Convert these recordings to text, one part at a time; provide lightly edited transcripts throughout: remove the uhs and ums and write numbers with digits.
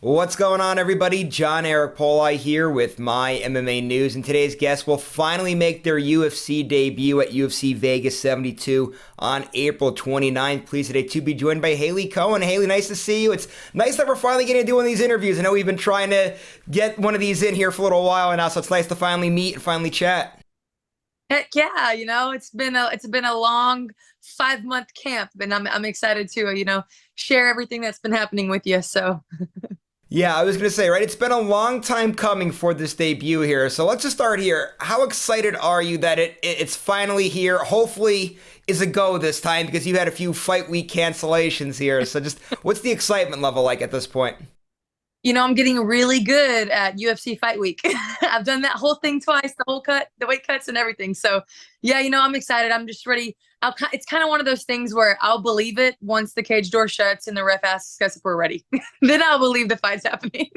What's going on, everybody? John Eric Poli here with My MMA News, and today's guests will finally make their UFC debut at UFC Vegas 72 on April 29th. Pleased today to be joined by Hailey Cowan. Hailey, nice to see you. It's nice that we're finally getting to do one of these interviews. I know we've been trying to get one of these in here for a little while now, so it's nice to finally meet and finally chat. Heck yeah, it's been a long 5-month camp, and I'm excited to share everything that's been happening with you. So Yeah, I was going to say, right? It's been a long time coming for this debut here. So let's just start here. How excited are you that it's finally here? Hopefully is a go this time because you had a few fight week cancellations here. So just what's the excitement level like at this point? I'm getting really good at UFC Fight Week. I've done that whole thing twice, the weight cuts and everything. So yeah, I'm excited. I'm just ready. It's kind of one of those things where I'll believe it once the cage door shuts and the ref asks us if we're ready. Then I'll believe the fight's happening.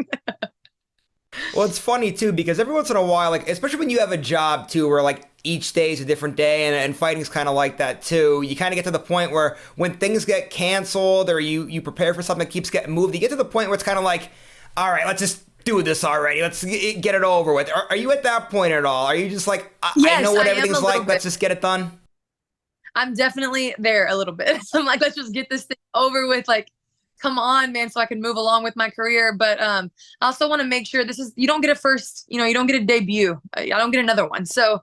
Well, it's funny too because every once in a while, like especially when you have a job too, where like each day is a different day, and fighting's kind of like that too. You kind of get to the point where when things get canceled or you prepare for something that keeps getting moved, you get to the point where it's kind of like, all right, let's just do this already. Let's get it over with. Are you at that point at all? Are you just like, I know Yes, what I am a everything's little like. bit. Let's just get it done. I'm definitely there a little bit. I'm like, let's just get this thing over with. Like, come on, man, so I can move along with my career. But I also want to make sure you don't get a first, you don't get a debut. I don't get another one. So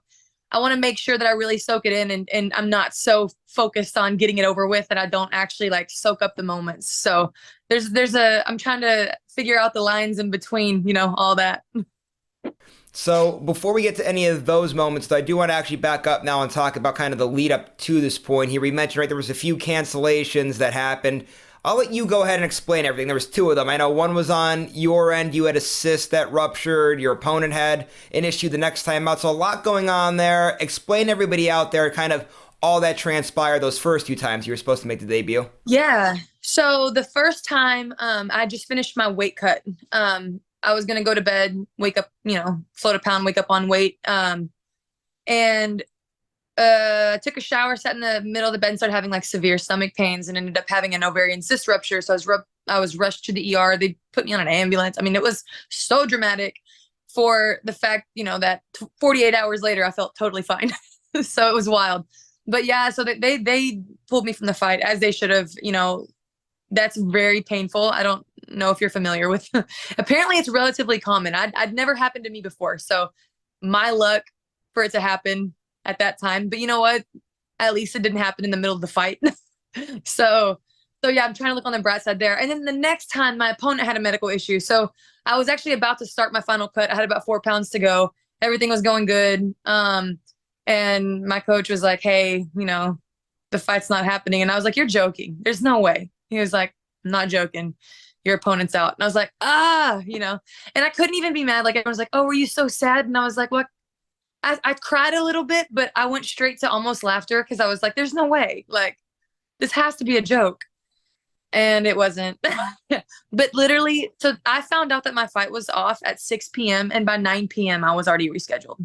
I want to make sure that I really soak it in, and I'm not so focused on getting it over with that I don't actually like soak up the moments. So I'm trying to figure out the lines in between, all that. So before we get to any of those moments, though, I do want to actually back up now and talk about kind of the lead up to this point here. We mentioned, right, there was a few cancellations that happened. I'll let you go ahead and explain everything. There was two of them. I know one was on your end. You had a cyst that ruptured. Your opponent had an issue the next time out. So a lot going on there. Explain to everybody out there kind of all that transpired those first few times you were supposed to make the debut. Yeah. So the first time, I just finished my weight cut. I was gonna go to bed, wake up, float a pound, wake up on weight. And took a shower, sat in the middle of the bed, and started having like severe stomach pains, and ended up having an ovarian cyst rupture. So I was rushed to the ER. They put me on an ambulance. I mean, it was so dramatic for the fact, that 48 hours later, I felt totally fine. So it was wild. But yeah, so they pulled me from the fight as they should have. That's very painful. I don't know if you're familiar with. Apparently, it's relatively common. I'd never happened to me before, so my luck for it to happen at that time. But you know what? At least it didn't happen in the middle of the fight. so, so yeah, I'm trying to look on the bright side there. And then the next time, my opponent had a medical issue, so I was actually about to start my final cut. I had about 4 pounds to go. Everything was going good. And my coach was like, "Hey, the fight's not happening." And I was like, "You're joking. There's no way." He was like, "I'm not joking. Your opponent's out." And I was like, and I couldn't even be mad. Like everyone was like, "Oh, were you so sad?" And I was like, "What?" I cried a little bit, but I went straight to almost laughter because I was like, there's no way. Like, this has to be a joke. And it wasn't. But literally, so I found out that my fight was off at 6 p.m. and by 9 p.m. I was already rescheduled.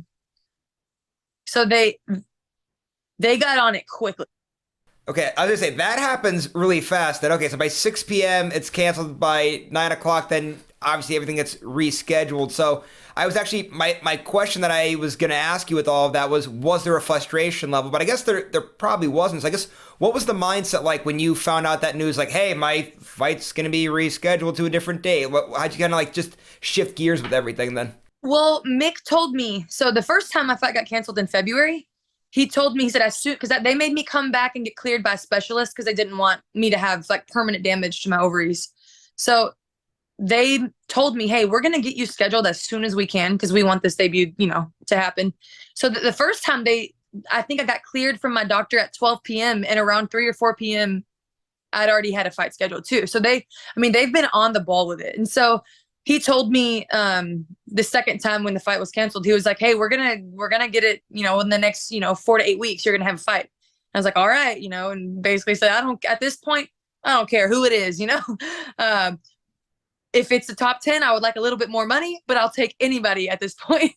So they got on it quickly. Okay, I was gonna say that happens really fast. That okay, so by 6 p.m. it's canceled. By 9 o'clock, then obviously everything gets rescheduled. So I was actually my question that I was gonna ask you with all of that was there a frustration level? But I guess there probably wasn't. So I guess what was the mindset like when you found out that news? Like, hey, my fight's gonna be rescheduled to a different date. How'd you kind of like just shift gears with everything then? Well, Mick told me. So the first time my fight got canceled in February, he told me, he said, as soon, because they made me come back and get cleared by a specialist because they didn't want me to have like permanent damage to my ovaries. So they told me, "Hey, we're going to get you scheduled as soon as we can because we want this debut, to happen." So the first time I think I got cleared from my doctor at 12 p.m. and around 3 or 4 p.m. I'd already had a fight scheduled too. So they've been on the ball with it. And so he told me the second time when the fight was canceled, he was like, "Hey, we're gonna get it, in the next, 4 to 8 weeks, you're gonna have a fight." I was like, "All right," and basically said, at this point, I don't care who it is, Um, if it's the top 10, I would like a little bit more money, but I'll take anybody at this point.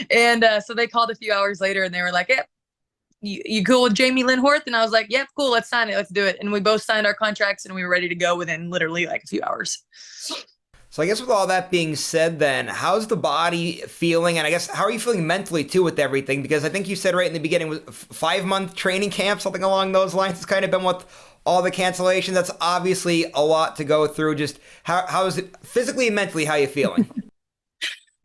And so they called a few hours later and they were like, "Yep, you cool with Jamey-Lyn Horth?" And I was like, "Yep, cool, let's sign it, let's do it." And we both signed our contracts and we were ready to go within literally like a few hours. So I guess with all that being said, then how's the body feeling, and I guess how are you feeling mentally too with everything? Because I think you said right in the beginning was 5 month training camp, something along those lines. It's kind of been with all the cancellations. That's obviously a lot to go through. Just how is it physically and mentally? How you feeling?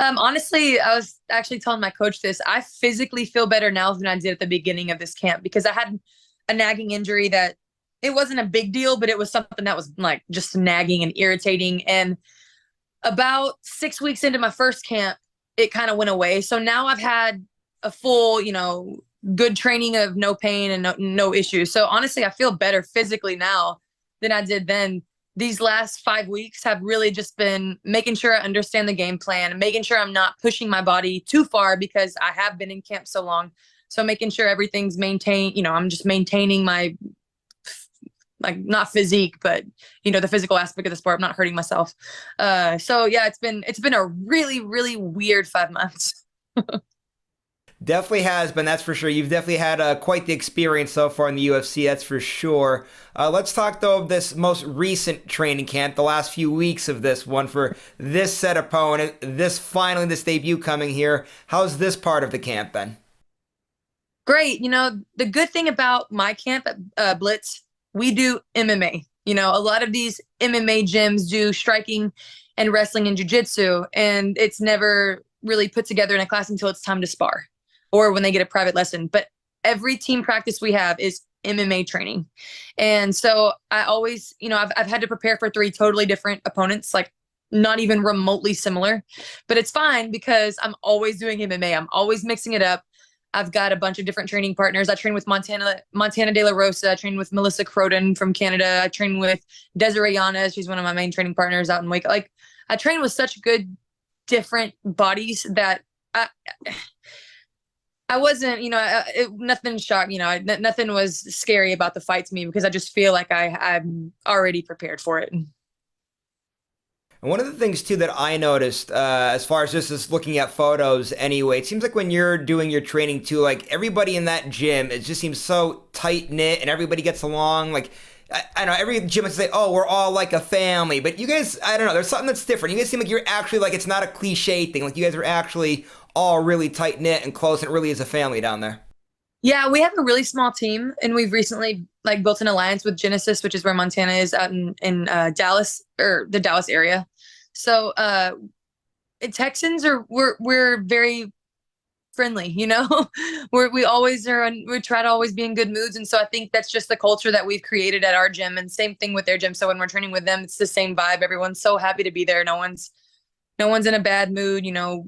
Honestly, I was actually telling my coach this. I physically feel better now than I did at the beginning of this camp because I had a nagging injury that it wasn't a big deal, but it was something that was like just nagging and irritating. And about 6 weeks into my first camp, it kind of went away. So now I've had a full, good training of no pain and no issues. So honestly, I feel better physically now than I did then. These last 5 weeks have really just been making sure I understand the game plan and making sure I'm not pushing my body too far because I have been in camp so long. So making sure everything's maintained, I'm just maintaining my, like, not physique, but the physical aspect of the sport. I'm not hurting myself. So yeah, it's been a really, really weird 5 months. Definitely has been, that's for sure. You've definitely had quite the experience so far in the UFC, that's for sure. Let's talk, though, of this most recent training camp, the last few weeks of this one for this set opponent, this debut coming here. How's this part of the camp been? Great. The good thing about my camp at Blitz, we do MMA. A lot of these MMA gyms do striking and wrestling and jiu-jitsu, and it's never really put together in a class until it's time to spar or when they get a private lesson. But every team practice we have is MMA training. And so I always, I've had to prepare for 3 totally different opponents, like not even remotely similar, but it's fine because I'm always doing MMA. I'm always mixing it up. I've got a bunch of different training partners. I train with Montana De La Rosa. I train with Melissa Croden from Canada. I train with Desiree Yanez. She's one of my main training partners out in Wake. Like, I train with such good different bodies that I wasn't, nothing shocked, nothing was scary about the fight to me because I just feel like I'm already prepared for it. And one of the things, too, that I noticed, as far as just looking at photos anyway, it seems like when you're doing your training, too, like everybody in that gym, it just seems so tight-knit and everybody gets along. Like, I don't know, every gym would say, oh, we're all like a family. But you guys, I don't know, there's something that's different. You guys seem like you're actually, like, it's not a cliche thing. Like, you guys are actually all really tight-knit and close, and it really is a family down there. Yeah, we have a really small team, and we've recently built an alliance with Genesis, which is where Montana is, out in Dallas, or the Dallas area. So Texans we're very friendly, we always are. We try to always be in good moods, and so I think that's just the culture that we've created at our gym, and same thing with their gym. So when we're training with them, it's the same vibe. Everyone's so happy to be there. No one's in a bad mood,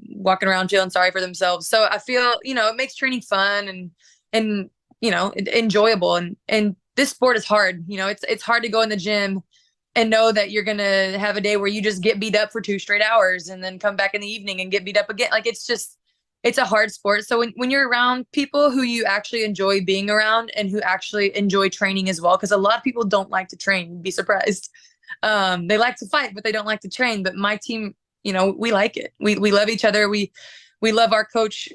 walking around feeling sorry for themselves. So I feel, it makes training fun and enjoyable. And this sport is hard. It's hard to go in the gym and know that you're going to have a day where you just get beat up for 2 straight hours and then come back in the evening and get beat up again. Like, it's a hard sport. So when you're around people who you actually enjoy being around and who actually enjoy training as well, because a lot of people don't like to train, you'd be surprised. They like to fight, but they don't like to train. But my team, we like it. We love each other. We love our coach.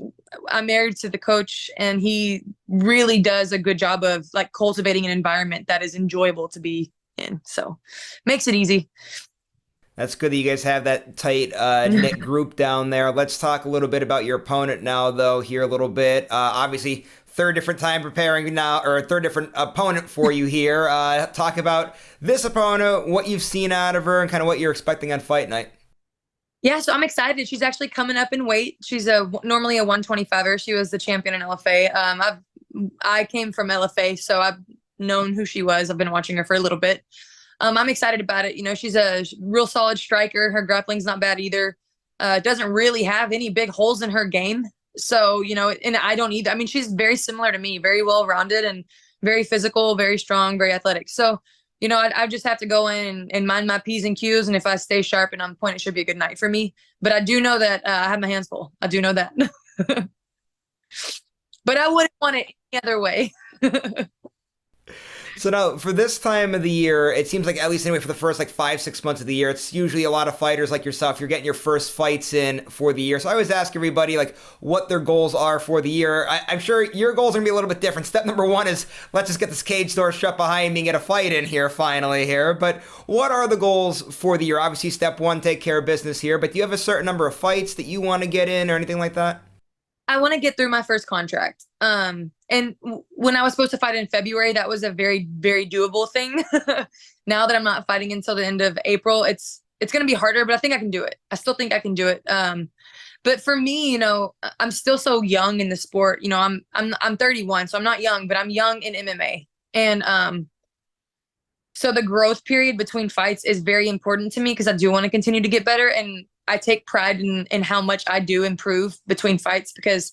I'm married to the coach, and he really does a good job of like cultivating an environment that is enjoyable to be in. So makes it easy. That's good that you guys have that tight knit group down there. Let's talk a little bit about your opponent now, though, here a little bit. Obviously, third different time preparing now, or third different opponent for you here. Talk about this opponent, what you've seen out of her, and kind of what you're expecting on fight night. Yeah, so I'm excited. She's actually coming up in weight. She's normally a 125er. She was the champion in LFA. I came from LFA, so I've known who she was. I've been watching her for a little bit. I'm excited about it. She's a real solid striker. Her grappling's not bad either. Doesn't really have any big holes in her game. So, and I don't either. I mean, she's very similar to me, very well-rounded and very physical, very strong, very athletic. So, I just have to go in and mind my P's and Q's. And if I stay sharp and on point, it should be a good night for me. But I do know that I have my hands full. I do know that. But I wouldn't want it any other way. So now, for this time of the year, it seems like, at least anyway, for the first like 5, 6 months of the year, it's usually a lot of fighters like yourself. You're getting your first fights in for the year. So I always ask everybody like what their goals are for the year. I'm sure your goals are gonna be a little bit different. Step number one is let's just get this cage door shut behind me and get a fight in here finally here. But what are the goals for the year? Obviously, step one, take care of business here. But do you have a certain number of fights that you want to get in or anything like that? I want to get through my first contract. And when I was supposed to fight in February, that was a very, very doable thing. Now that I'm not fighting until the end of April, it's going to be harder, but I think I can do it. I still think I can do it. But for me, I'm still so young in the sport. I'm 31, so I'm not young, but I'm young in MMA. And so the growth period between fights is very important to me because I do want to continue to get better. And I take pride in how much I do improve between fights, because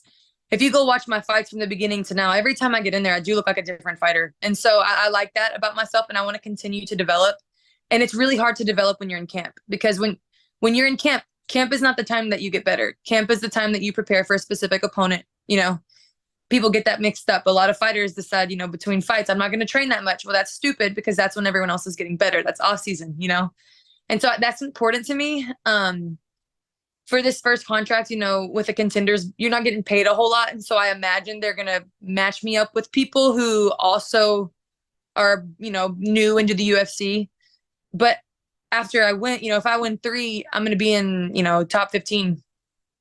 if you go watch my fights from the beginning to now, every time I get in there, I do look like a different fighter. And so I like that about myself, and I want to continue to develop. And it's really hard to develop when you're in camp, because when you're in camp, camp is not the time that you get better. Camp is the time that you prepare for a specific opponent. People get that mixed up. A lot of fighters decide, between fights, I'm not going to train that much. Well, that's stupid, because that's when everyone else is getting better. That's off season, And so that's important to me. For this first contract, with the Contenders, you're not getting paid a whole lot. And so I imagine they're going to match me up with people who also are, new into the UFC. But after I win, if I win 3, I'm going to be in, top 15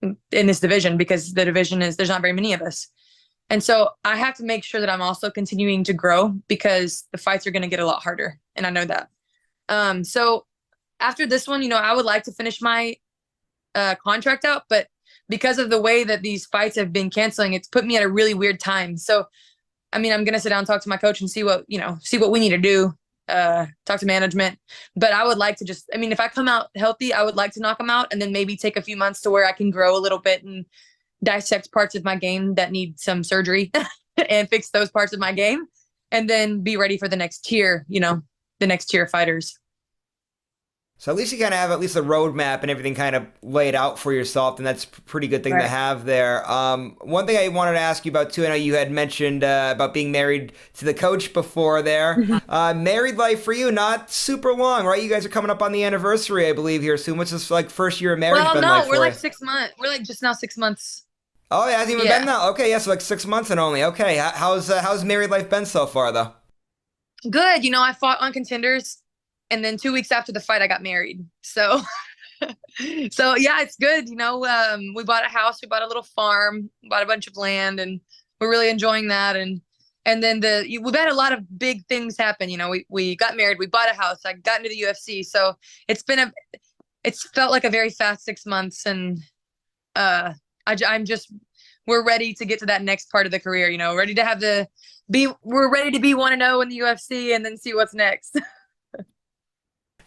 in this division, because the division there's not very many of us. And so I have to make sure that I'm also continuing to grow, because the fights are going to get a lot harder. And I know that. So after this one, I would like to finish my contract out, but because of the way that these fights have been canceling, it's put me at a really weird time. So, I'm going to sit down and talk to my coach and see what we need to do, talk to management. But I would like to if I come out healthy, I would like to knock them out, and then maybe take a few months to where I can grow a little bit and dissect parts of my game that need some surgery and fix those parts of my game, and then be ready for the next tier, the next tier of fighters. So at least you kind of have at least a roadmap and everything kind of laid out for yourself, and that's a pretty good thing to have there. One thing I wanted to ask you about too, I know you had mentioned about being married to the coach before there. Married life for you, not super long, right? You guys are coming up on the anniversary, I believe, here soon. What's this like first year of marriage been like for we're you? like 6 months. We're like just now 6 months. Oh, it hasn't even been now. Okay, yeah, so like 6 months and only. Okay, how's married life been so far though? Good. I fought on Contenders. And then 2 weeks after the fight, I got married. So, yeah, it's good. We bought a house, we bought a little farm, bought a bunch of land, and we're really enjoying that. And then we've had a lot of big things happen. We got married, we bought a house, I got into the UFC. So it's felt like a very fast 6 months. And we're ready to get to that next part of the career, ready to we're ready to be 1-0 in the UFC, and then see what's next.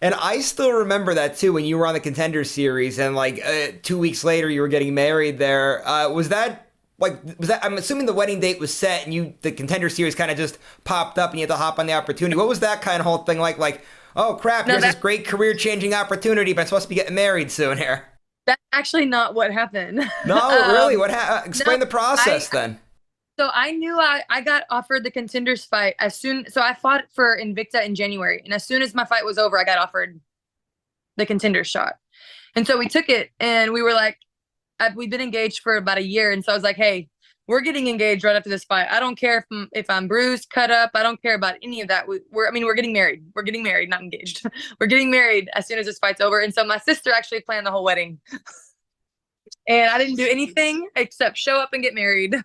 And I still remember that too, when you were on the Contender Series, and like 2 weeks later you were getting married there. Was that? I'm assuming the wedding date was set, and the Contender Series kind of just popped up, and you had to hop on the opportunity. What was that kind of whole thing like? Like, oh crap, here's this great career-changing opportunity, but I'm supposed to be getting married soon here. That's actually not what happened. No, really? What happened? Explain the process then. So I knew I got offered the Contenders fight so I fought for Invicta in January. And as soon as my fight was over, I got offered the Contenders shot. And so we took it, and we were like, we've been engaged for about a year. And so I was like, hey, we're getting engaged right after this fight. I don't care if I'm bruised, cut up. I don't care about any of that. We're getting married. We're getting married, not engaged. We're getting married as soon as this fight's over. And so my sister actually planned the whole wedding. And I didn't do anything except show up and get married.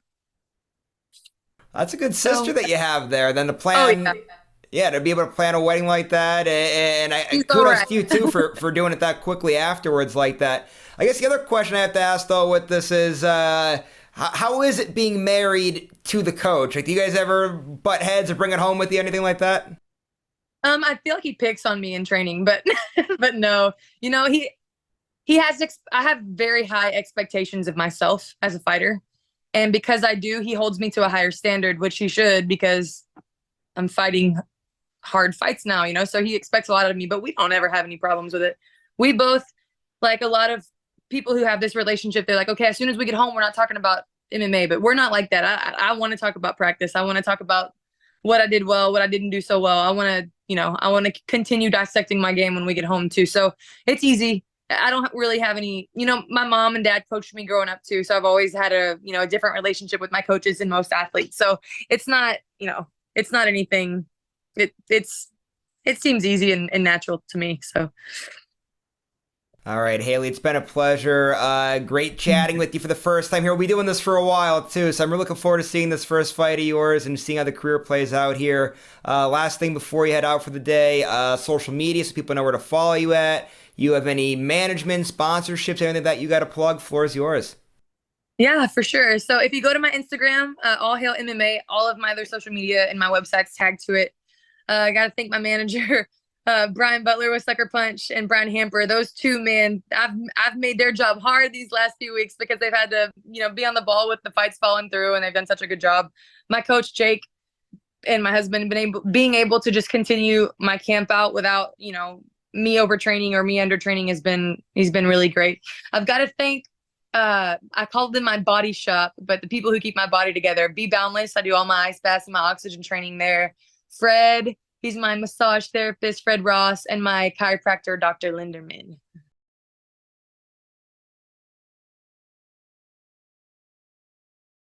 That's a good sister that you have there. Then to plan, to be able to plan a wedding like that, and kudos to you too for doing it that quickly afterwards like that. I guess the other question I have to ask though with this is, how is it being married to the coach? Like, do you guys ever butt heads or bring it home with you, anything like that? I feel like he picks on me in training, but but no, he has. I have very high expectations of myself as a fighter. And because I do, he holds me to a higher standard, which he should, because I'm fighting hard fights now, so he expects a lot of me, but we don't ever have any problems with it. We both, like a lot of people who have this relationship, they're like, okay, as soon as we get home, we're not talking about MMA, but we're not like that. I want to talk about practice. I want to talk about what I did well, what I didn't do so well. I want to continue dissecting my game when we get home too. So it's easy. I don't really have any, my mom and dad coached me growing up too. So I've always had a different relationship with my coaches than most athletes. So it's not, it's not anything. It seems easy and natural to me. So. All right, Hailey, it's been a pleasure. Great chatting with you for the first time here. We'll be doing this for a while, too, so I'm really looking forward to seeing this first fight of yours and seeing how the career plays out here. Last thing before you head out for the day, social media, so people know where to follow you at. You have any management, sponsorships, anything that you got to plug? Floor is yours. Yeah, for sure. So if you go to my Instagram, All Hail MMA, all of my other social media and my website's tagged to it. I got to thank my manager, Brian Butler with Sucker Punch and Brian Hamper. Those two, man, I've made their job hard these last few weeks because they've had to, be on the ball with the fights falling through, and they've done such a good job. My coach Jake and my husband being able to just continue my camp out without, me overtraining or me undertraining he's been really great. I've got to thank I called them my body shop, but the people who keep my body together. Be Boundless. I do all my ice baths and my oxygen training there. Fred, he's my massage therapist, Fred Ross, and my chiropractor, Dr. Linderman.